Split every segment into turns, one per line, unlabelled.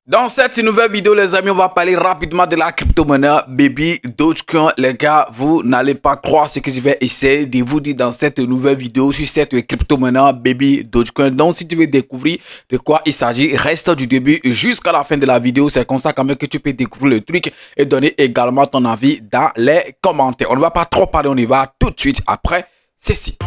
Dans cette nouvelle vidéo, les amis, on va parler rapidement de la crypto-monnaie Baby Dogecoin. Les gars, vous n'allez pas croire ce que je vais essayer de vous dire dans cette nouvelle vidéo sur cette crypto-monnaie Baby Dogecoin. Donc, si tu veux découvrir de quoi il s'agit, reste du début jusqu'à la fin de la vidéo. C'est comme ça quand même que tu peux découvrir le truc et donner également ton avis dans les commentaires. On ne va pas trop parler, on y va tout de suite après ceci.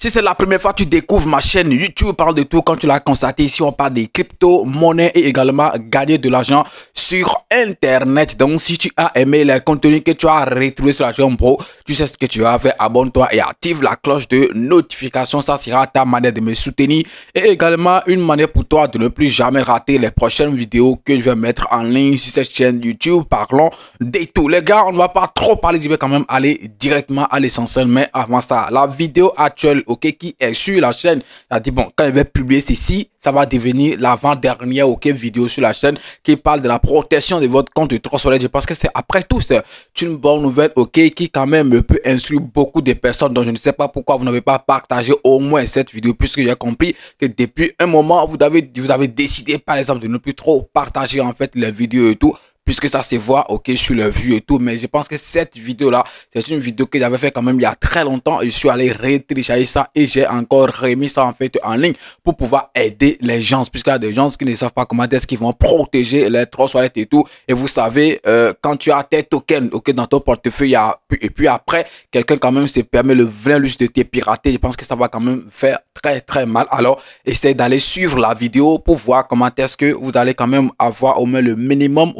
Si c'est la première fois que tu découvres ma chaîne YouTube, parle de tout. Comme tu l'as constaté, ici on parle des crypto-monnaies et également gagner de l'argent sur Internet. Donc si tu as aimé les contenus que tu as retrouvés sur la chaîne Pro, tu sais ce que tu as fait. Abonne-toi et active la cloche de notification. Ça sera ta manière de me soutenir et également une manière pour toi de ne plus jamais rater les prochaines vidéos que je vais mettre en ligne sur cette chaîne YouTube. Parlons de tout. Les gars, on ne va pas trop parler. Je vais quand même aller directement à l'essentiel. Mais avant ça, la vidéo actuelle qui est sur la chaîne, a dit bon, quand je vais publier ceci, ça va devenir l'avant-dernière vidéo sur la chaîne qui parle de la protection de votre compte de Trustwallet. Je pense que c'est après tout c'est une bonne nouvelle qui quand même peut instruire beaucoup de personnes. Donc je ne sais pas pourquoi vous n'avez pas partagé au moins cette vidéo, puisque j'ai compris que depuis un moment vous avez décidé par exemple de ne plus trop partager en fait les vidéos et tout, puisque ça se voit sur le vue et tout. Mais je pense que cette vidéo là, c'est une vidéo que j'avais fait quand même il y a très longtemps. Je suis allé télécharger ça et j'ai encore remis ça en fait en ligne pour pouvoir aider les gens, puisqu'il y a des gens qui ne savent pas comment est-ce qu'ils vont protéger les Trustwallet et tout. Et vous savez, quand tu as tes tokens dans ton portefeuille, et puis après quelqu'un quand même se permet le vrai luxe de te pirater, je pense que ça va quand même faire très mal. Alors essayez d'aller suivre la vidéo pour voir comment est-ce que vous allez quand même avoir au moins le minimum.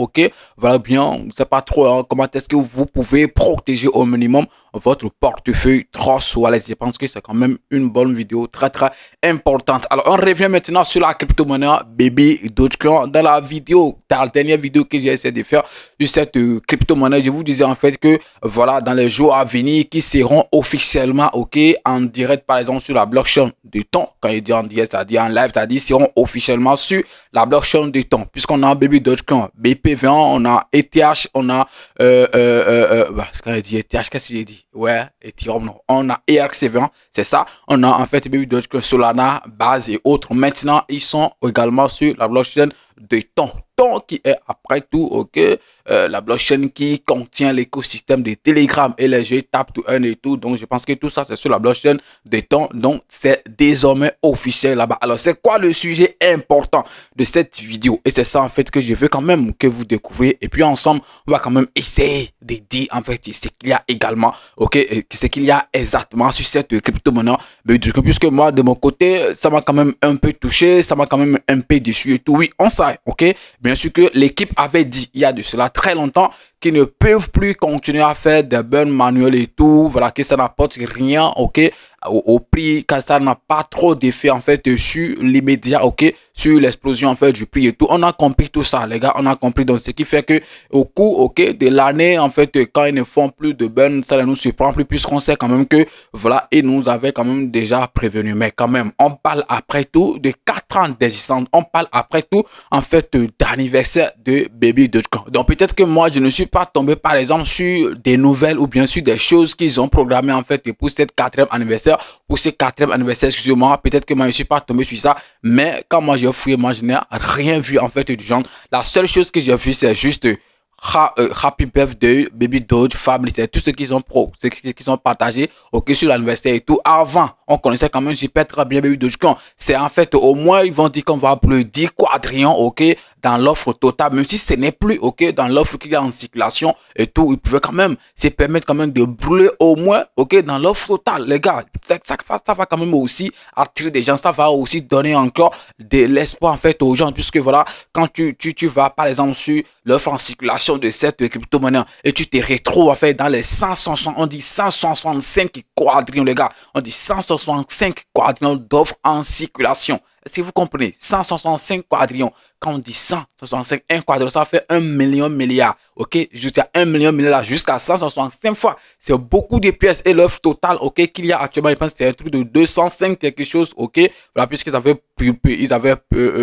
Voilà bien, je ne sais pas trop comment est-ce que vous pouvez protéger au minimum votre portefeuille Trustwallet. Je pense que c'est quand même une bonne vidéo très importante. Alors on revient maintenant sur la crypto-monnaie Baby Dogecoin. Dans la vidéo, dans la dernière vidéo que j'ai essayé de faire sur cette crypto-monnaie, je vous disais en fait que voilà, dans les jours à venir qui seront officiellement en direct, par exemple sur la blockchain de temps. Quand il dit en direct, c'est-à-dire en live, c'est-à-dire seront officiellement sur la blockchain de temps, puisqu'on a Baby Dogecoin, BPV1, on a ETH, on a quand il dit ETH, qu'est-ce que j'ai dit? Ouais, Ethereum, non. On a ERC20, c'est ça. On a en fait Baby Dogecoin, Solana, Base et autres. Maintenant, ils sont également sur la blockchain de temps. Temps qui est après tout, la blockchain qui contient l'écosystème de Telegram et les jeux Tap to Earn et tout. Donc, je pense que tout ça, c'est sur la blockchain de temps. Donc, c'est désormais officiel là-bas. Alors, c'est quoi le sujet important de cette vidéo? Et c'est ça, en fait, que je veux quand même que vous découvriez. Et puis, ensemble, on va quand même essayer de dire, en fait, ce qu'il y a également, ce qu'il y a exactement sur cette crypto-monnaie. Puisque moi, de mon côté, ça m'a quand même un peu touché, ça m'a quand même un peu déçu et tout. Oui, on sait, Bien sûr que l'équipe avait dit, il y a de cela très longtemps, qu'ils ne peuvent plus continuer à faire des burns manuels et tout. Voilà, que ça n'apporte rien, au prix, car ça n'a pas trop d'effet en fait sur l'immédiat, sur l'explosion en fait du prix et tout. On a compris tout ça, les gars, on a compris. Donc ce qui fait que au cours de l'année en fait, quand ils ne font plus de burn, ça ne nous surprend plus, puisqu'on sait quand même que voilà, ils nous avaient quand même déjà prévenu. Mais quand même, on parle après tout de 4 ans d'existence, on parle après tout en fait d'anniversaire de Baby Dogecoin. Donc peut-être que moi je ne suis pas tombé par exemple sur des nouvelles ou bien sûr des choses qu'ils ont programmées en fait pour cette 4e anniversaire. Pour ce 4e anniversaire, excusez-moi, peut-être que moi je ne suis pas tombé sur ça, mais quand moi j'ai fouillé, moi je n'ai rien vu en fait du genre. La seule chose que j'ai vu, c'est juste Happy Birthday Baby Doge Family, c'est tout ce qu'ils ont partagé sur l'anniversaire et tout. Avant, on connaissait quand même super très bien Baby Dogecoin. C'est en fait au moins ils vont dire qu'on va applaudir quadrillion dans l'offre totale, même si ce n'est plus dans l'offre qu'il y a en circulation et tout. Ils pouvaient quand même se permettre quand même de brûler au moins dans l'offre totale, les gars. Ça va quand même aussi attirer des gens, ça va aussi donner encore de l'espoir en fait aux gens, puisque voilà, quand tu vas par exemple sur l'offre en circulation de cette crypto-monnaie et tu te retrouves en fait dans les 160, on dit 165 quadrillions, les gars, on dit 165 quadrillions d'offres en circulation. Si vous comprenez, 165 quadrillions. Quand on dit 165, un quadrillion, ça fait 1 million milliard. Ok, jusqu'à 1 million milliard, jusqu'à 165 fois. C'est beaucoup de pièces. Et l'œuvre totale, ok, qu'il y a actuellement, je pense que c'est un truc de 205 quelque chose, ok. Voilà, puisqu'ils avaient,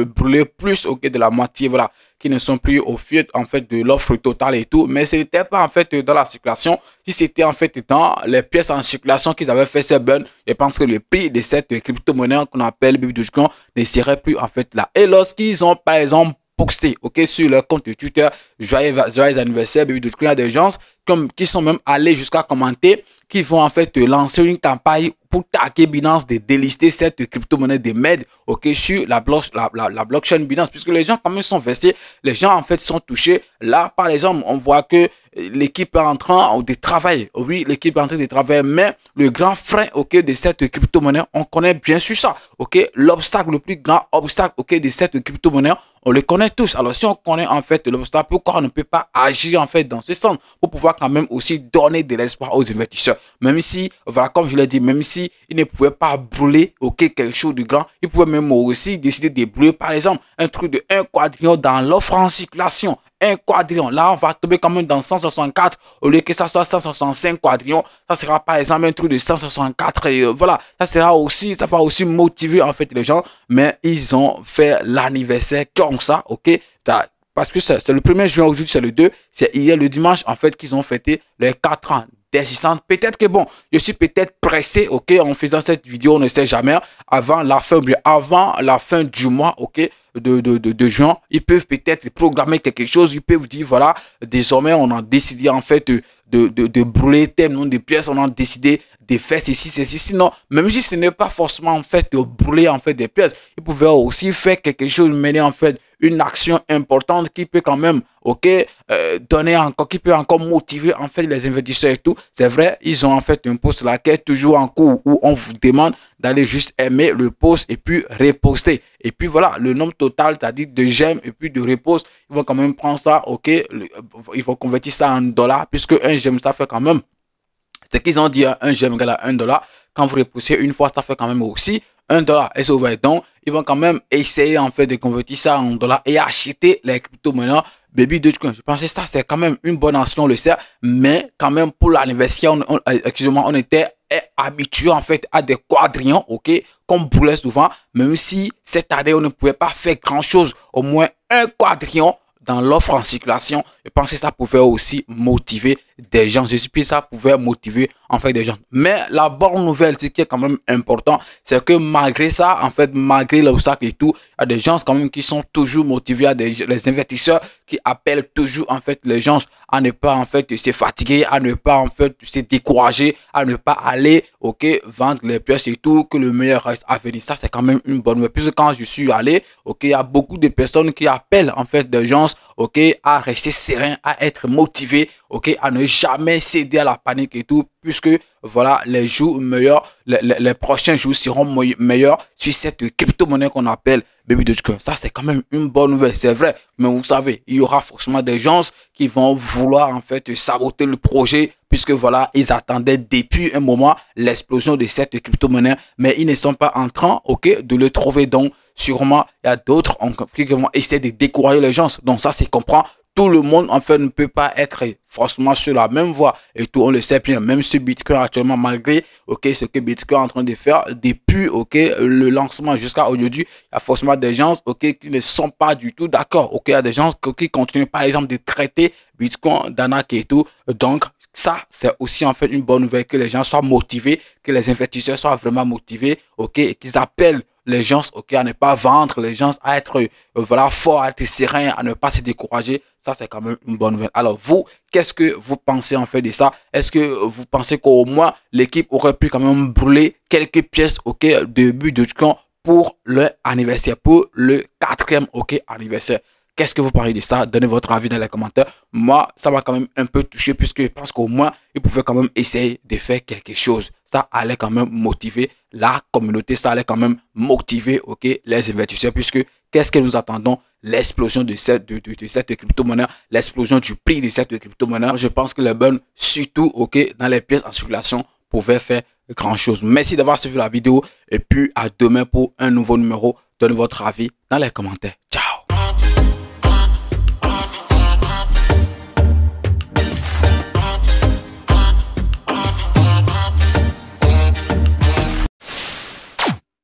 brûlé plus, ok, de la moitié, voilà, qui ne sont plus au fait, en fait, de l'offre totale et tout. Mais ce n'était pas, en fait, dans la circulation. Si c'était, en fait, dans les pièces en circulation qu'ils avaient fait ces burns, je pense que le prix de cette crypto-monnaie qu'on appelle Baby Dogecoin ne serait plus, en fait, là. Et lorsqu'ils ont, par exemple, posté, ok, sur leur compte de Twitter, joyeux anniversaire, Baby Dogecoin, il y a des gens qui sont même allés jusqu'à commenter, qui vont en fait lancer une campagne pour taguer Binance de délister cette crypto-monnaie de MED, ok, sur la blockchain Binance, puisque les gens quand même sont versés, les gens en fait sont touchés. Là, par exemple, on voit que l'équipe est en train de travailler. Oui, l'équipe est en train de travailler, mais le grand frein, ok, de cette crypto-monnaie, on connaît bien sûr ça, ok, l'obstacle, le plus grand obstacle, ok, de cette crypto-monnaie, on le connaît tous. Alors, si on connaît en fait l'obstacle, pourquoi on ne peut pas agir en fait dans ce sens pour pouvoir quand même aussi donner de l'espoir aux investisseurs? Même si, voilà, comme je l'ai dit, même si ils ne pouvaient pas brûler, ok, quelque chose de grand, ils pouvaient même aussi décider de brûler, par exemple, un truc de 1 quadrillion dans l'offre en circulation. Un quadrillion. Là, on va tomber quand même dans 164 au lieu que ça soit 165 quadrillions. Ça sera par exemple un truc de 164 et voilà. Ça va aussi motiver en fait les gens. Mais ils ont fait l'anniversaire comme ça, ok? Parce que c'est le 1er juin, aujourd'hui c'est le 2. C'est hier le dimanche en fait qu'ils ont fêté les 4 ans d'existence. Peut-être que bon, je suis peut-être pressé, ok, en faisant cette vidéo, on ne sait jamais, avant la fin du mois, ok, de juin, ils peuvent peut-être programmer quelque chose, ils peuvent dire, voilà, désormais, on a décidé en fait de brûler tel nombre de pièces, on a décidé de faire ceci, sinon, même si ce n'est pas forcément en fait de brûler en fait des pièces, ils pouvaient aussi faire quelque chose, mener en fait une action importante qui peut quand même, ok, donner encore, qui peut encore motiver en fait les investisseurs et tout. C'est vrai, ils ont en fait un post là qui est toujours en cours où on vous demande d'aller juste aimer le post et puis reposter. Et puis voilà, le nombre total, c'est-à-dire de j'aime et puis de repost, ils vont quand même prendre ça, ok, il faut convertir ça en dollars, puisque un j'aime, ça fait quand même, c'est qu'ils ont dit un j'aime égale à $1. Quand vous repoussez une fois, ça fait quand même aussi $1. Et ça va être donc, ils vont quand même essayer en fait de convertir ça en dollars et acheter les crypto-monnaies Baby Dogecoin. Je pensais que ça, c'est quand même une bonne action, on le sait, mais quand même pour l'anniversaire, excusez-moi, on était habitué en fait à des quadrillions, ok, qu'on brûlait souvent, même si cette année, on ne pouvait pas faire grand-chose, au moins un quadrillion dans l'offre en circulation. Je pense que ça pouvait aussi motiver des gens. Je suis sûr que ça pouvait motiver en fait des gens. Mais la bonne nouvelle, ce qui est quand même important, c'est que malgré ça, en fait, malgré l'obstacle et tout, il y a des gens quand même qui sont toujours motivés. Il y a les investisseurs qui appellent toujours en fait les gens à ne pas en fait se fatiguer, à ne pas en fait se décourager, à ne pas aller, ok, vendre les pièces et tout, que le meilleur reste à venir. Ça, c'est quand même une bonne nouvelle. Puisque quand je suis allé, ok, il y a beaucoup de personnes qui appellent en fait des gens, ok, à rester serein, à être motivé, ok, à ne jamais céder à la panique et tout, puisque voilà, les jours meilleurs, les prochains jours seront meilleurs sur cette crypto-monnaie qu'on appelle Baby Dogecoin. Ça, c'est quand même une bonne nouvelle, c'est vrai. Mais vous savez, il y aura forcément des gens qui vont vouloir en fait saboter le projet, puisque voilà, ils attendaient depuis un moment l'explosion de cette crypto-monnaie, mais ils ne sont pas en train, ok, de le trouver. Donc, sûrement, il y a d'autres qui vont essayer de décourager les gens. Donc, ça, c'est comprend. Tout le monde, en fait, ne peut pas être forcément sur la même voie. Et tout, on le sait bien. Même sur Bitcoin actuellement, malgré, ok, ce que Bitcoin est en train de faire, depuis, ok, le lancement jusqu'à aujourd'hui, il y a forcément des gens, ok, qui ne sont pas du tout d'accord. Ok, il y a des gens qui continuent, par exemple, de traiter Bitcoin d'arnaque et tout. Donc, ça, c'est aussi en fait une bonne nouvelle, que les gens soient motivés, que les investisseurs soient vraiment motivés, ok, et qu'ils appellent les gens, ok, à ne pas vendre, les gens à être, voilà, forts, à être sereins, à ne pas se décourager. Ça, c'est quand même une bonne nouvelle. Alors, vous, qu'est-ce que vous pensez en fait de ça? Est-ce que vous pensez qu'au moins, l'équipe aurait pu quand même brûler quelques pièces, ok, de but de camp pour le anniversaire, pour le 4e, ok, anniversaire? Qu'est-ce que vous pensez de ça? Donnez votre avis dans les commentaires. Moi, ça m'a quand même un peu touché, puisque je pense qu'au moins, ils pouvaient quand même essayer de faire quelque chose. Ça allait quand même motiver la communauté, ça allait quand même motiver, ok, les investisseurs, puisque qu'est-ce que nous attendons? L'explosion de cette crypto-monnaie, l'explosion du prix de cette crypto-monnaie. Je pense que les bonnes, surtout, ok, dans les pièces en circulation, pouvaient faire grand chose. Merci d'avoir suivi la vidéo et puis à demain pour un nouveau numéro. Donnez votre avis dans les commentaires.